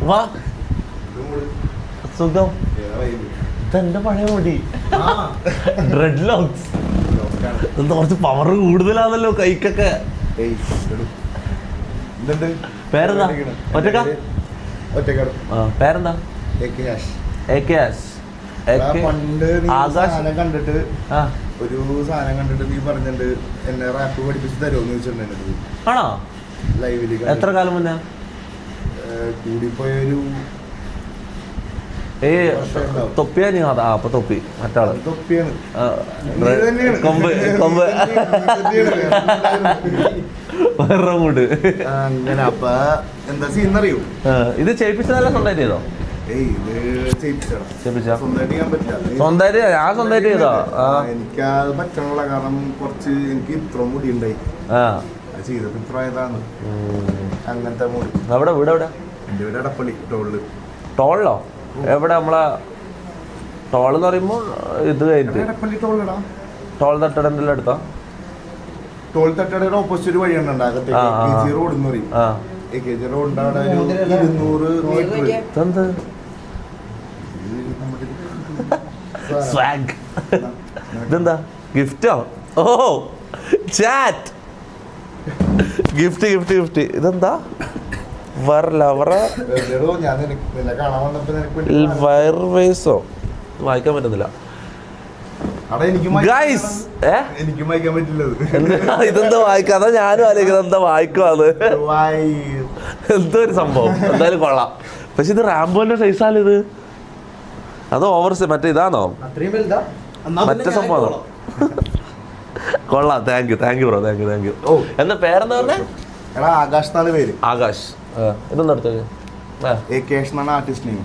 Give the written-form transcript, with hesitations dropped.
വാ സുഖം. ഇതെന്റെ പഴയ മുടി, ഡ്രെഡ് ലോക്സ്. എന്താ കുറച്ച് പവർ കൂടുതലാണല്ലോ കൈക്കൊക്കെ. പേരെന്താ? പേരെന്താ? കണ്ടിട്ട് ഒരു സാധനം കണ്ടിട്ട് നീ പറഞ്ഞിട്ട് എന്നെ റാപ്പ് പഠിപ്പിച്ച് തരുമോന്ന് ചോദിച്ചിട്ടുണ്ടായിരുന്നു. ആണോ? ലൈവില്. എത്ര കാലം മുന്നേ? കൂടിപ്പോയൊരു തൊപ്പിയാ നീ? അപ്പൊ തൊപ്പി മറ്റാള് തൊപ്പിയാണ്. കൊമ്പ് കൊമ്പ് വേറെ മൂട്. അങ്ങനെ അപ്പൊ എന്താ സീന്നറിയോ? ഇത് ചെയ്യിപ്പിച്ചതല്ല സ്വന്തമായിട്ട് ചെയ്തോ? സ്വന്തമായിട്ട് ഞാൻ സ്വന്തമായിട്ട് ചെയ്തോ? എനിക്കത് പറ്റണുള്ള കാരണം കുറച്ച് എനിക്ക് ഇത്ര മുടി ഉണ്ടായി ചെയ്തത് ഇത്ര ആയതാണ്. അങ്ങനത്തെ മുടി. അവിടെ വീട് എവിടെ? എന്റെ വീട് എടപ്പള്ളി ടോളില്. ടോളിലോ? എവിടെ? നമ്മളെ ടോൾ എന്ന് പറയുമ്പോ ഇത് കഴിഞ്ഞിട്ട് എടപ്പള്ളി ടോളിലടാ. ടോൾ തട്ടടന്റെ അടുത്താ? ടോൾ തട്ടടയുടെ ഓപ്പോസിറ്റ് വഴി റോഡ് എന്ന് പറയും. റോഡിന്റെ അവിടെ 200 മീറ്റർ. ഇതെന്താ ഗിഫ്റ്റോ? ഓ ചാറ്റ് ഗിഫ്റ്റ് ഗിഫ്റ്റ് ഗിഫ്റ്റ്. ഇതെന്താ? വയർവേസോ? വായിക്കാൻ പറ്റുന്നില്ല. ഇതെന്താ വായിക്കാം? അതാ ഞാനും ആലോചിക്കുന്നത് എന്താ വായിക്കുവാന്ന്. എന്തോ ഒരു സംഭവം. എന്തായാലും കൊള്ളാം. പക്ഷെ ഇത് റാംബോന്റെ സൈസാണ് ഇത്. അത് ഓവർ മറ്റേ ഇതാണോ? മറ്റേ സംഭവം കൊള്ളാം. Thank you bro. Thank you. എന്താ പേരെന്താ പറഞ്ഞേ? ആകാശ് എന്നാണ് പേര്. ആകാശ്. ഇതെന്താ അടുത്തത്? Artist name.